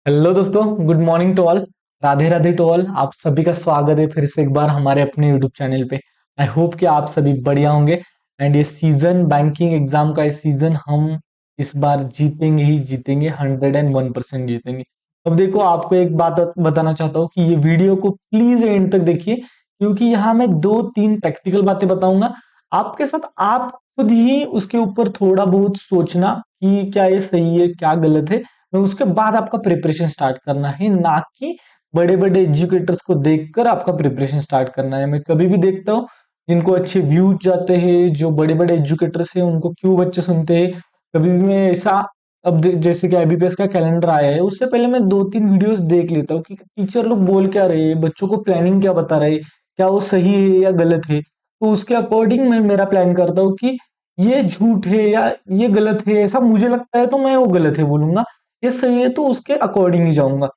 Hello दोस्तों, good morning to all. Radhe Radhe to all. आप सभी का स्वागत है फिर से एक बार हमारे अपने यूट्यूब चैनल पे। आई होप कि आप सभी बढ़िया होंगे। एंड ये सीजन बैंकिंग एग्जाम का इस सीजन हम इस बार जीतेंगे ही जीतेंगे, 101% जीतेंगे। अब देखो, आपको एक बात बताना चाहता हूँ कि ये वीडियो को प्लीज एंड तक देखिए, क्योंकि यहाँ मैं दो तीन प्रैक्टिकल बातें बताऊंगा आपके साथ। आप खुद ही उसके ऊपर थोड़ा बहुत सोचना कि क्या ये सही है क्या गलत है। तो उसके बाद आपका प्रिपरेशन स्टार्ट करना है, ना कि बड़े बड़े एजुकेटर्स को देखकर आपका प्रिपरेशन स्टार्ट करना है। मैं कभी भी देखता हूँ जिनको अच्छे व्यूज जाते हैं, जो बड़े बड़े एजुकेटर्स हैं, उनको क्यों बच्चे सुनते हैं। कभी भी मैं ऐसा, अब जैसे कि आईबीपीएस का कैलेंडर आया है, उससे पहले मैं दो तीन वीडियोस देख लेता हूँ कि टीचर लोग बोल क्या रहे हैं, बच्चों को प्लानिंग क्या बता रहे हैं, क्या वो सही है या गलत है। तो उसके अकॉर्डिंग मैं मेरा प्लान करता हूँ कि ये झूठ है या ये गलत है। ऐसा मुझे लगता है तो मैं वो गलत है बोलूंगा, ये सही है तो उसके अकॉर्डिंग ही जाऊंगा।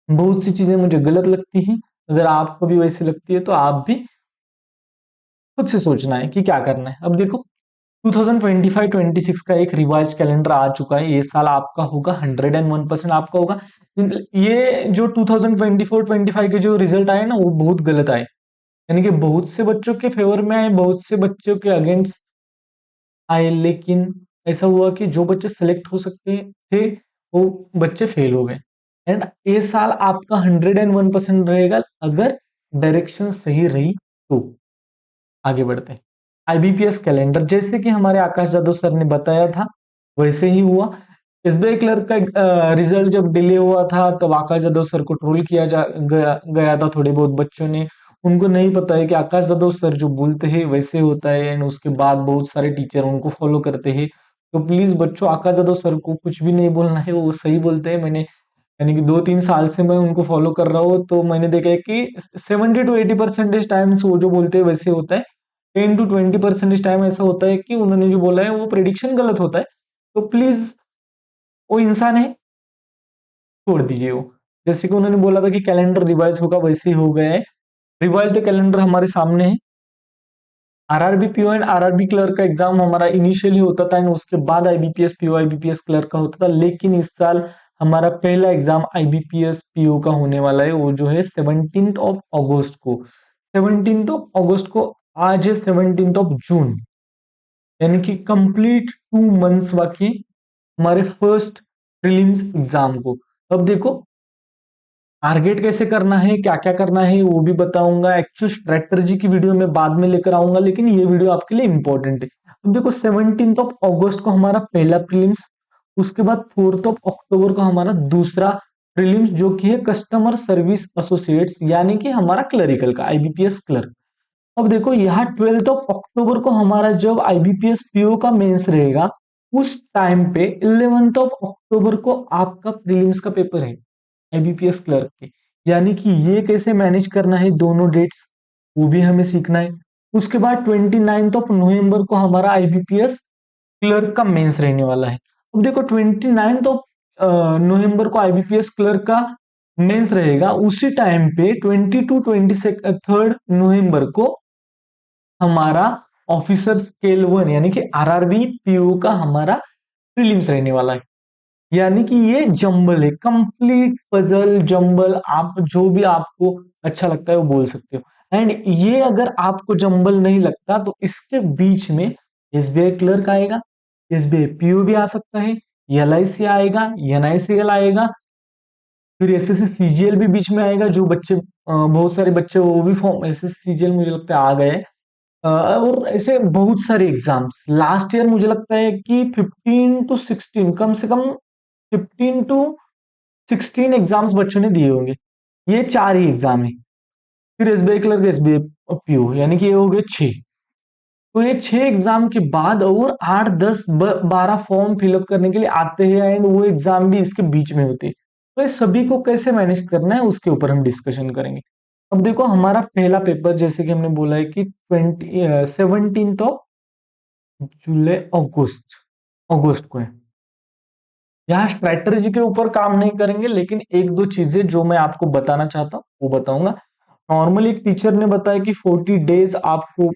बहुत सी चीजें मुझे गलत लगती हैं, अगर आपको भी वैसी लगती है तो आप भी खुद से सोचना है कि क्या करना है। अब देखो, 2025-26 का एक रिवाइज कैलेंडर आ चुका है। ये साल आपका होगा, 101% आपका होगा। ये जो 2024-25 के जो रिजल्ट आए ना, वो बहुत गलत आए। यानी कि बहुत से बच्चों के फेवर में आए, बहुत से बच्चों के अगेंस्ट आए। लेकिन ऐसा हुआ कि जो बच्चे सेलेक्ट हो सकते थे, वो बच्चे फेल हो गए। एंड ये साल आपका 101% रहेगा, अगर डायरेक्शन सही रही तो। आगे बढ़ते हैं। आईबीपीएस कैलेंडर, जैसे कि हमारे आकाश जादव सर ने बताया था वैसे ही हुआ। एसबीआई क्लर्क का रिजल्ट जब डिले हुआ था, तब आकाश जादव सर को ट्रोल किया गया था थोड़े बहुत बच्चों ने। उनको नहीं पता है कि आकाश जादव सर जो बोलते हैं वैसे होता है, एंड उसके बाद बहुत सारे टीचर उनको फॉलो करते हैं। तो प्लीज बच्चों, आकाश जादव सर को कुछ भी नहीं बोलना है, वो सही बोलते हैं। मैंने, यानी कि 2-3 साल से मैं उनको फॉलो कर रहा हूँ, तो मैंने देखा है कि 70 to 80% टाइम्स वो जो बोलते हैं वैसे होता है। 10 to 20% टाइम ऐसा होता है कि उन्होंने जो बोला है वो प्रेडिक्शन गलत होता है। तो प्लीज, वो इंसान है, छोड़ दीजिए वो। जैसे कि उन्होंने बोला था कि कैलेंडर रिवाइज होगा, वैसे ही हो गया है। रिवाइज्ड कैलेंडर हमारे सामने है। RRB PO and RRB clerk का एग्जाम हमारा इनिशियली होता था, एंड उसके बाद आईबीपीएस पीओ आईबीपीएस क्लर्क का होता था। लेकिन इस साल हमारा पहला एग्जाम आईबीपीएस पीओ का होने वाला है, वो जो है 17 अगस्त को। 17 अगस्त को। आज है 17 जून, यानी कि कंप्लीट 2 मंथ्स बाकी हमारे फर्स्ट प्रीलिम्स एग्जाम को। अब देखो, टारगेट कैसे करना है, क्या क्या करना है, वो भी बताऊंगा। एक्चुअल स्ट्रेटजी की वीडियो में बाद में लेकर आऊंगा, लेकिन ये वीडियो आपके लिए इंपॉर्टेंट है। अब देखो, 17 अगस्त को हमारा पहला प्रीलिम्स, उसके बाद 4 अक्टूबर को हमारा दूसरा प्रीलिम्स, जो कि है कस्टमर सर्विस एसोसिएट्स, यानी कि हमारा क्लरिकल का आईबीपीएस क्लर्क। अब देखो, यहाँ 12 अक्टूबर को हमारा जब आईबीपीएस पीओ का मेंस रहेगा, उस टाइम पे 11 अक्टूबर को आपका प्रीलिम्स का पेपर है आईबीपीएस क्लर्क के। यानी कि ये कैसे मैनेज करना है दोनों डेट्स, वो भी हमें सीखना है। उसके बाद 29 नवंबर को हमारा आईबीपीएस क्लर्क का मेंस रहने वाला है। अब देखो, 29 नवंबर को आईबीपीएस क्लर्क का मेंस रहेगा, उसी टाइम पे 20 to 23 नवंबर को हमारा ऑफिसर स्केल 1 यानी कि आरआरबी पीओ का हमारा प्रीलिम्स रहने वाला है। यानी कि ये जंबल है, कंप्लीट पजल जंबल, आप जो भी आपको अच्छा लगता है वो बोल सकते हो। एंड ये अगर आपको जंबल नहीं लगता, तो इसके बीच में एसबीआई क्लर्क आएगा, एसबीआई पीओ भी आ सकता है, एलआईसी आएगा, एनआईसीएल आएगा, फिर एसएससी सीजीएल भी बीच में आएगा। जो बच्चे, बहुत सारे बच्चे वो भी फॉर्म एसएससी सीजीएल मुझे लगता है आ गए हैं। और ऐसे बहुत सारे एग्जाम्स लास्ट ईयर मुझे लगता है कि 15 to 16, कम से कम 15 to 16 एग्जाम्स बच्चों ने दिए होंगे। ये चार ही एग्जाम है। फिर एसबीआई क्लर्क, एसबीआई पीओ, यानी कि ये हो गए 6। तो ये 6 एग्जाम के बाद और 8, 10, 12 फॉर्म फिलअप करने के लिए आते हैं, एंड वो एग्जाम भी इसके बीच में होते हैं। तो इस सभी को कैसे मैनेज करना है उसके ऊपर हम डिस्कशन करेंगे। अब देखो, हमारा पहला पेपर, जैसे कि हमने बोला है कि 17 अगस्त को है। यहाँ स्ट्रेटजी के ऊपर काम नहीं करेंगे, लेकिन एक दो चीजें जो मैं आपको बताना चाहता हूँ वो बताऊंगा। नॉर्मली एक टीचर ने बताया कि 40 डेज आपको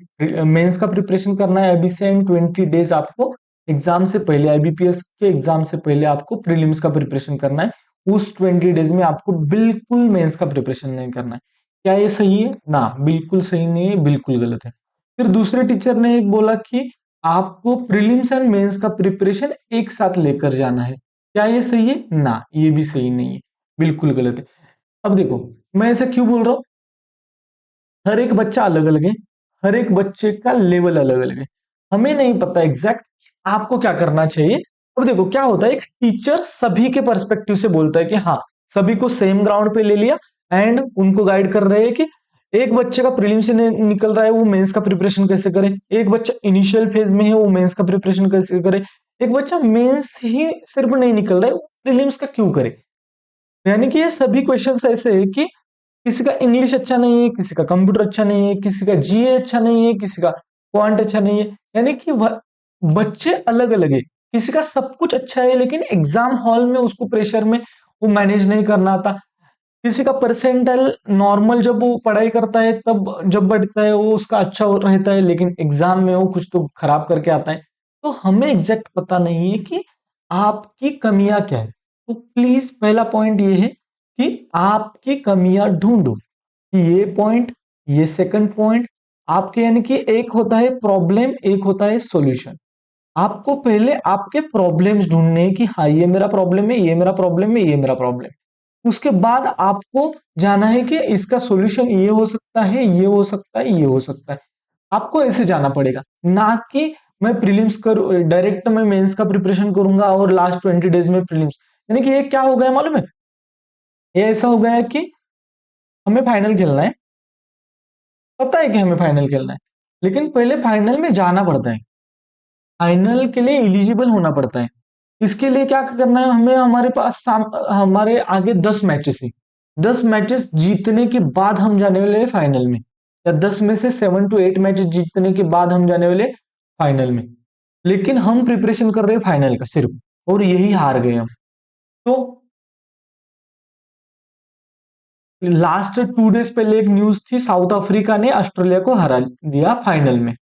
मेंस का प्रिपरेशन करना है अभी से, एंड 20 डेज आपको एग्जाम से पहले, आईबीपीएस के एग्जाम से पहले आपको प्रीलिम्स का प्रिपरेशन करना है। उस 20 डेज में आपको बिल्कुल मेंस का प्रिपरेशन नहीं करना है। क्या ये सही है ना? बिल्कुल सही नहीं है, बिल्कुल गलत है। फिर दूसरे टीचर ने एक बोला कि आपको प्रीलिम्स एंड मेंस का प्रिपरेशन एक साथ लेकर जाना है। क्या ये सही है? ना, ये भी सही नहीं है, बिल्कुल गलत है। अब देखो, मैं ऐसे क्यों बोल रहा हूं? हर एक बच्चा अलग अलग है, हर एक बच्चे का लेवल अलग अलग है। हमें नहीं पता एग्जैक्ट आपको क्या करना चाहिए। अब देखो क्या होता है, एक टीचर सभी के पर्सपेक्टिव से बोलता है कि हाँ, सभी को सेम ग्राउंड पे ले लिया एंड उनको गाइड कर रहे हैं कि एक बच्चे का प्रीलिम से निकल रहा है, वो मेंस का प्रिपरेशन कैसे करे। एक बच्चा इनिशियल फेज में है, वो मेंस का प्रिपरेशन कैसे करे। एक बच्चा मेंस ही सिर्फ नहीं निकल रहा है, वो प्रीलिम्स का क्यों करे। यानी कि ये सभी क्वेश्चंस ऐसे है कि किसी का इंग्लिश अच्छा नहीं है, किसी का कंप्यूटर अच्छा नहीं है, किसी का जीए अच्छा नहीं है, किसी का क्वांट अच्छा नहीं है। यानी कि बच्चे अलग अलग है। किसी का सब कुछ अच्छा है लेकिन एग्जाम हॉल में उसको प्रेशर में वो मैनेज नहीं करना आता। किसी का परसेंटाइल नॉर्मल जब वो पढ़ाई करता है तब जब बढ़ता है वो उसका अच्छा रहता है, लेकिन एग्जाम में वो कुछ तो खराब करके आता है। तो हमें एग्जैक्ट पता नहीं है कि आपकी कमियां क्या है। तो प्लीज पहला पॉइंट ये है कि आपकी कमियां ढूंढो। कि ये पॉइंट, ये सेकंड पॉइंट आपके, यानी कि एक होता है प्रॉब्लम, एक होता है सॉल्यूशन। आपको पहले आपके प्रॉब्लम्स ढूंढने हैं कि हाँ, ये मेरा प्रॉब्लम है, ये मेरा प्रॉब्लम है, ये मेरा प्रॉब्लम। उसके बाद आपको जाना है कि इसका सॉल्यूशन ये हो सकता है, ये हो सकता है, ये हो सकता है। आपको ऐसे जाना पड़ेगा, ना कि मैं प्रीलिम्स कर डायरेक्ट मैं मेंस का प्रिपरेशन करूंगा और लास्ट 20 डेज में प्रीलिम्स। यानी कि ये क्या हो गया मालूम है? ये ऐसा हो गया है कि हमें फाइनल खेलना है, पता है कि हमें फाइनल खेलना है, लेकिन पहले फाइनल में जाना पड़ता है। फाइनल के लिए एलिजिबल होना पड़ता है। इसके लिए क्या करना है हमें? हमारे पास हमारे आगे 10 मैचेस है। 10 मैचेस जीतने के बाद हम जाने वाले हैं फाइनल में, या 10 में से 7 to 8 मैचेस जीतने के बाद हम जाने वाले फाइनल में। लेकिन हम प्रिपरेशन कर रहे हैं फाइनल का सिर्फ, और यही हार गए हम। तो लास्ट 2 डेज पहले एक न्यूज थी, साउथ अफ्रीका ने ऑस्ट्रेलिया को हरा दिया फाइनल में।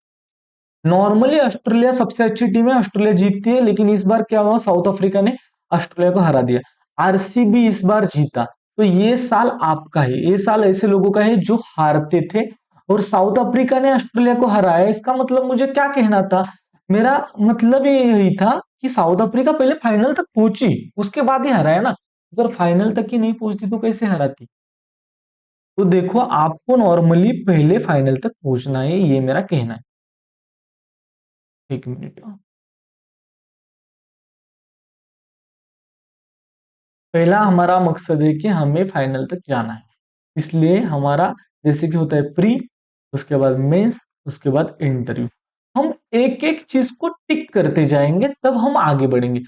नॉर्मली ऑस्ट्रेलिया सबसे अच्छी टीम है, ऑस्ट्रेलिया जीतती है, लेकिन इस बार क्या हुआ, साउथ अफ्रीका ने ऑस्ट्रेलिया को हरा दिया। आरसीबी इस बार जीता। तो ये साल आपका है, ये साल ऐसे लोगों का है जो हारते थे, और साउथ अफ्रीका ने ऑस्ट्रेलिया को हराया। इसका मतलब मुझे क्या कहना था? मेरा मतलब ये यही था कि साउथ अफ्रीका पहले फाइनल तक पहुंची, उसके बाद ही हराया ना। अगर फाइनल तक ही नहीं पहुंचती तो कैसे हराती? तो देखो, आपको नॉर्मली पहले फाइनल तक पहुंचना है, ये मेरा कहना है। एक मिनट। पहला हमारा मकसद है कि हमें फाइनल तक जाना है, इसलिए हमारा जैसे कि होता है प्री, उसके बाद मेंस, उसके बाद इंटरव्यू। हम एक एक चीज को टिक करते जाएंगे तब हम आगे बढ़ेंगे।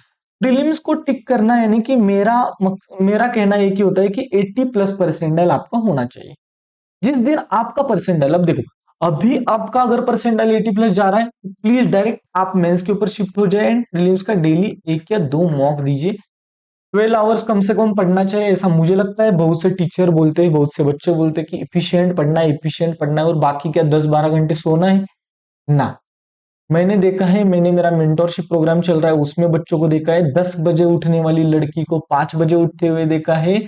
प्रीलिम्स को टिक करना यानी कि मेरा कहना एक ही होता है कि 80+ परसेंटाइल आपका होना चाहिए। जिस दिन आपका परसेंटाइल, अब देखो, अभी आपका अगर परसेंटाइल 80+ जा रहा है, प्लीज डायरेक्ट आप मेंस के ऊपर शिफ्ट हो जाए एंड प्रीलिम्स का डेली 1 या 2 मॉक दीजिए। 12 आवर्स कम से कम पढ़ना चाहिए, ऐसा मुझे लगता है। बहुत से टीचर बोलते हैं, बहुत से बच्चे बोलते हैं कि इफिशियंट पढ़ना है, इफिशियंट पढ़ना है, और बाकी क्या 10-12 घंटे सोना है ना। मैंने देखा है, मैंने मेरा मेंटोरशिप प्रोग्राम चल रहा है, उसमें बच्चों को देखा है, 10 बजे उठने वाली लड़की को 5 बजे उठते हुए देखा है।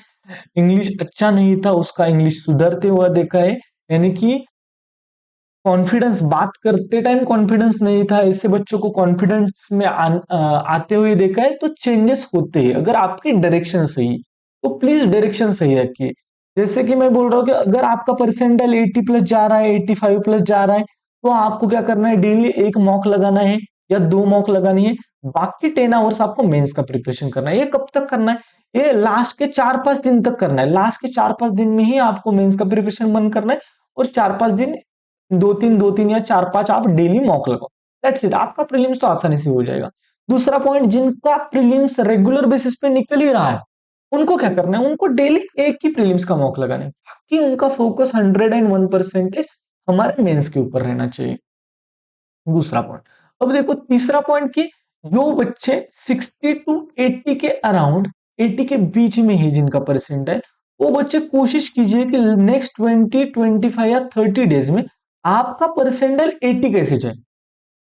इंग्लिश अच्छा नहीं था, उसका इंग्लिश सुधरते हुआ देखा है। यानी कि कॉन्फिडेंस, बात करते टाइम कॉन्फिडेंस नहीं था, ऐसे बच्चों को कॉन्फिडेंस में आते हुए देखा है। तो चेंजेस होते हैं अगर आपकी डायरेक्शन सही, तो प्लीज डायरेक्शन सही रखिए। जैसे कि मैं बोल रहा हूँ कि अगर आपका परसेंटाइल 80+ जा रहा है, 85+ जा रहा है, तो आपको क्या करना है? डेली एक मॉक लगाना है या 2 मॉक लगानी है। बाकी 10 आवर्स आपको मेंस का प्रिपरेशन करना है। ये कब तक करना है? ये लास्ट के 4-5 दिन तक करना है। लास्ट के 4-5 दिन में ही आपको मेंस का प्रिपरेशन बंद करना है, और 4-5 दिन, 2-3 या 4-5 आप डेली मॉक लगाओ। दैट्स इट, आपका प्रीलिम्स तो आसानी से हो जाएगा। दूसरा पॉइंट, जिनका प्रीलिम्स रेगुलर बेसिस पे निकल ही रहा है, उनको क्या करना है? उनको डेली एक ही प्रीलिम्स का मॉक लगाना है, ताकि उनका फोकस 101% हमारे मेंस के ऊपर रहना चाहिए। दूसरा पॉइंट। अब देखो तीसरा पॉइंट की, जो बच्चे 60 to 80 के अराउंड, 80 के बीच में है जिनका परसेंट है, वो बच्चे कोशिश कीजिए कि नेक्स्ट 20, 25 या 30 डेज में आपका परसेंटाइल 80 कैसे जाए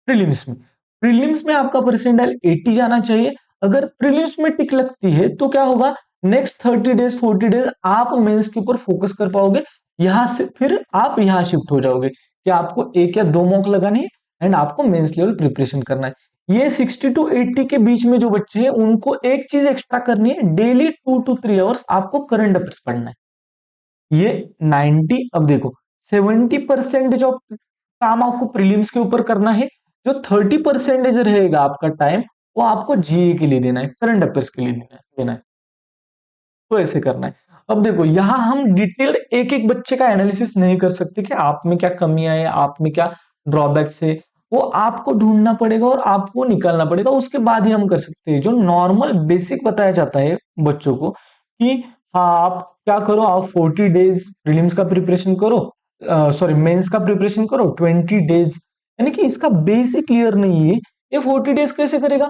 प्रीलिम्स में। प्रीलिम्स में आपका परसेंटाइल 80 जाना चाहिए। अगर प्रीलिम्स में टिक लगती है तो क्या होगा? नेक्स्ट 30 डेज 40 डेज आप मेंस के ऊपर फोकस कर पाओगे। यहां से फिर आप यहां शिफ्ट हो जाओगे कि आपको एक या दो मॉक लगाने हैं एंड आपको मेंस लेवल प्रिपरेशन करना है। ये 60 to 80 के बीच में जो बच्चे हैं उनको एक चीज एक्स्ट्रा करनी है, डेली 2 to 3 आवर्स आपको करंट अफेयर्स पढ़ना है। ये 90, अब देखो 70% जो काम आपको प्रीलिम्स के ऊपर करना है, जो 30% रहेगा आपका टाइम वो आपको जीए के लिए देना है, करंट अफेयर्स के लिए देना है। तो ऐसे करना है। अब देखो यहां हम डिटेल्ड एक एक बच्चे का एनालिसिस नहीं कर सकते कि आप में क्या कमियां है, आप में क्या ड्रॉबैक्स है, वो आपको ढूंढना पड़ेगा और आपको निकालना पड़ेगा, उसके बाद ही हम कर सकते हैं। जो नॉर्मल बेसिक बताया जाता है बच्चों को कि हाँ आप क्या करो, आप 40 डेज प्रीलिम्स का प्रिपरेशन करो, सॉरी मेंस का प्रिपरेशन करो 20 डेज, यानी कि इसका बेसिक क्लियर नहीं है। ये 40 डेज कैसे करेगा,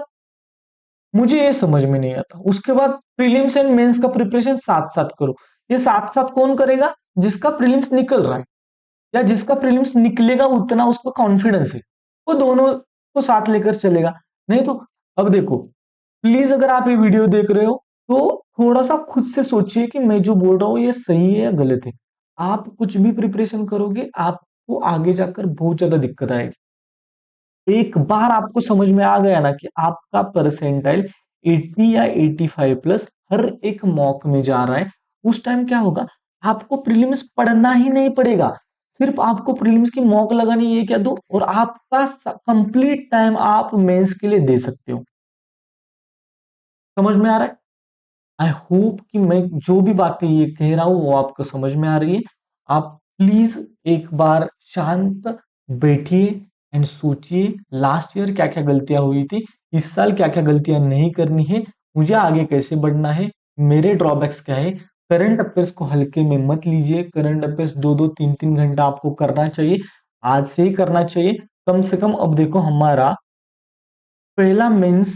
मुझे ये समझ में नहीं आता। उसके बाद प्रीलिम्स एंड मेंस का प्रिपरेशन साथ साथ करो। ये साथ साथ कौन करेगा, जिसका प्रीलिम्स निकल रहा है या जिसका प्रीलिम्स निकलेगा उतना उसको कॉन्फिडेंस है, वो दोनों को साथ लेकर चलेगा। नहीं तो अब देखो, प्लीज अगर आप ये वीडियो देख रहे हो तो थोड़ा सा खुद से सोचिए कि मैं जो बोल रहा हूँ ये सही है या गलत है। आप कुछ भी प्रिपरेशन करोगे आपको आगे जाकर बहुत ज्यादा दिक्कत आएगी। एक बार आपको समझ में आ गया ना कि आपका परसेंटाइल 80 या 85 प्लस हर एक मॉक में जा रहा है, उस टाइम क्या होगा, आपको प्रीलिम्स पढ़ना ही नहीं पड़ेगा, सिर्फ आपको प्रीलिम्स की मॉक लगानी है क्या दो और आपका कंप्लीट टाइम आप मेंस के लिए दे सकते हो। समझ में आ रहा है? आई होप कि मैं जो भी बातें ये कह रहा हूं वो आपको समझ में आ रही है। आप प्लीज एक बार शांत बैठिए एंड सोचिए लास्ट ईयर क्या क्या गलतियां हुई थी, इस साल क्या क्या गलतियां नहीं करनी है, मुझे आगे कैसे बढ़ना है, मेरे ड्रॉबैक्स क्या है। करंट अफेयर्स को हल्के में मत लीजिए, करंट अफेयर्स 2-2 3-3 घंटा आपको करना चाहिए, आज से ही करना चाहिए कम से कम। अब देखो हमारा पहला मेंस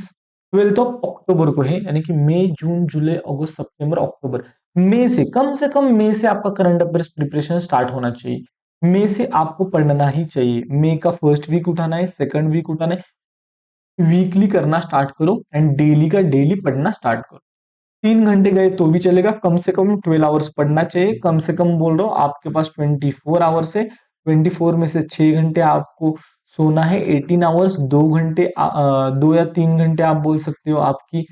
12 अक्टूबर को है, यानी कि मई जून जुलाई अगस्त सितंबर अक्टूबर, मई से कम से कम मई से आपका करंट अफेयर्स प्रिपरेशन स्टार्ट होना चाहिए। मई से आपको पढ़ना ही चाहिए, मई का फर्स्ट वीक उठाना है, सेकंड वीक उठाना है, वीकली करना स्टार्ट करो एंड डेली का डेली पढ़ना स्टार्ट करो। 3 घंटे गए तो भी चलेगा, कम से कम 12 आवर्स पढ़ना चाहिए, कम से कम बोल रहा हूँ आपके पास 24 आवर्स है, 24 में से 6 घंटे आपको सोना है, 18 आवर्स, 2 घंटे 2 या 3 घंटे आप बोल सकते हो आपकी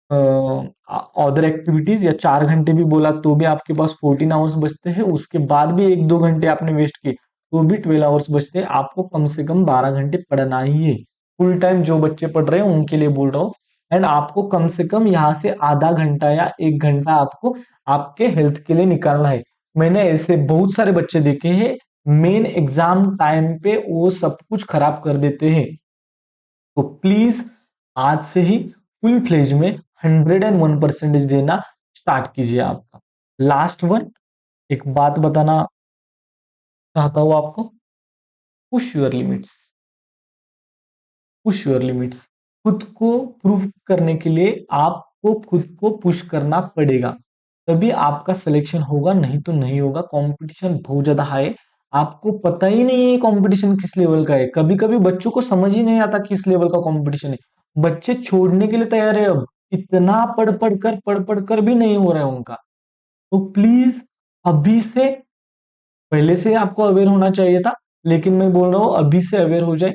अदर एक्टिविटीज, या 4 घंटे भी बोला तो भी आपके पास 14 आवर्स बचते हैं। उसके बाद भी 1-2 घंटे आपने वेस्ट किए तो भी 12 आवर्स बचते हैं। आपको कम से कम 12 घंटे पढ़ना ही है, फुल टाइम जो बच्चे पढ़ रहे हैं उनके लिए बोल रहा हूँ। एंड आपको कम से कम यहाँ से आधा घंटा या 1 घंटा आपको आपके हेल्थ के लिए निकालना है। मैंने ऐसे बहुत सारे बच्चे देखे हैं, मेन एग्जाम टाइम पे वो सब कुछ खराब कर देते हैं। तो प्लीज आज से ही फुल फ्लेज में 101% देना स्टार्ट कीजिए। आपका लास्ट वन एक बात बताना चाहता हूं आपको, push your limits, push your limits. खुद को प्रूव करने के लिए आपको खुद को पुश करना पड़ेगा, तभी आपका सिलेक्शन होगा, नहीं तो नहीं होगा। कंपटीशन बहुत ज्यादा हाई है, आपको पता ही नहीं है कंपटीशन किस लेवल का है। कभी कभी बच्चों को समझ ही नहीं आता किस लेवल का कंपटीशन है, बच्चे छोड़ने के लिए तैयार है। अब इतना पढ़ पढ़ कर भी नहीं हो रहा है उनका। तो प्लीज अभी से, पहले से आपको अवेयर होना चाहिए था, लेकिन मैं बोल रहा हूँ अभी से अवेयर हो जाए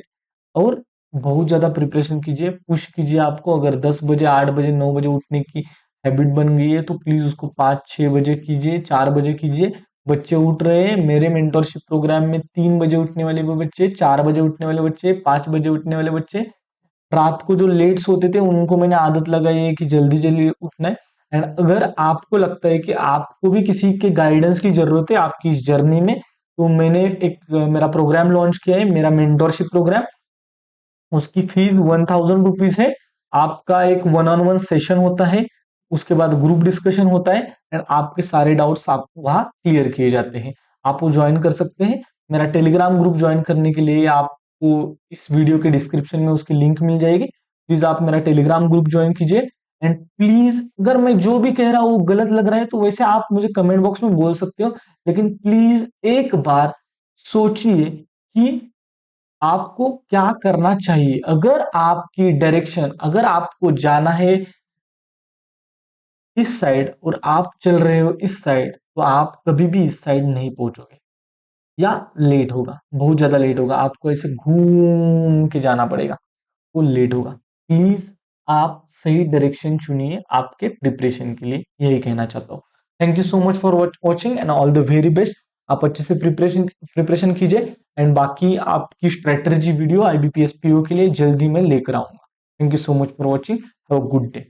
और बहुत ज्यादा प्रिपरेशन कीजिए, पुश कीजिए। आपको अगर 10 बजे 8 बजे 9 बजे उठने की हैबिट बन गई है तो प्लीज उसको 5-6 बजे कीजिए, 4 बजे कीजिए। बच्चे उठ रहे हैं मेरे मेंटोरशिप प्रोग्राम में, 3 बजे उठने वाले वो बच्चे, 4 बजे उठने वाले बच्चे, 5 बजे उठने वाले बच्चे, रात को जो लेट सोते थे उनको मैंने आदत लगाई है कि जल्दी जल्दी उठना है। एंड अगर आपको लगता है कि आपको भी किसी के गाइडेंस की जरूरत है आपकी इस जर्नी में, तो मैंने एक मेरा प्रोग्राम लॉन्च किया है, मेरा मेंटोरशिप प्रोग्राम। उसकी फीस 1000 रुपीज है। आपका एक वन ऑन वन सेशन होता है, उसके बाद ग्रुप डिस्कशन होता है एंड आपके सारे डाउट्स आपको वहां क्लियर किए जाते हैं। आप वो ज्वाइन कर सकते हैं। मेरा टेलीग्राम ग्रुप ज्वाइन करने के लिए आपको इस वीडियो के डिस्क्रिप्शन में उसकी लिंक मिल जाएगी, प्लीज आप मेरा टेलीग्राम ग्रुप ज्वाइन कीजिए। एंड प्लीज अगर मैं जो भी कह रहा हूँ वो गलत लग रहा है तो वैसे आप मुझे कमेंट बॉक्स में बोल सकते हो, लेकिन प्लीज एक बार सोचिए कि आपको क्या करना चाहिए। अगर आपकी डायरेक्शन, अगर आपको जाना है इस साइड और आप चल रहे हो इस साइड, तो आप कभी भी इस साइड नहीं पहुंचोगे या लेट होगा, बहुत ज्यादा लेट होगा, आपको ऐसे घूम के जाना पड़ेगा, वो लेट होगा। प्लीज आप सही डायरेक्शन चुनिए आपके प्रिपरेशन के लिए, यही कहना चाहता हूँ। Thank you so much for watching and all the very best. आप अच्छे से प्रिपरेशन कीजिए एंड बाकी आपकी स्ट्रेटजी वीडियो IBPS PO के लिए जल्दी मैं लेकर आऊंगा। Thank you so much for watching, have a good day.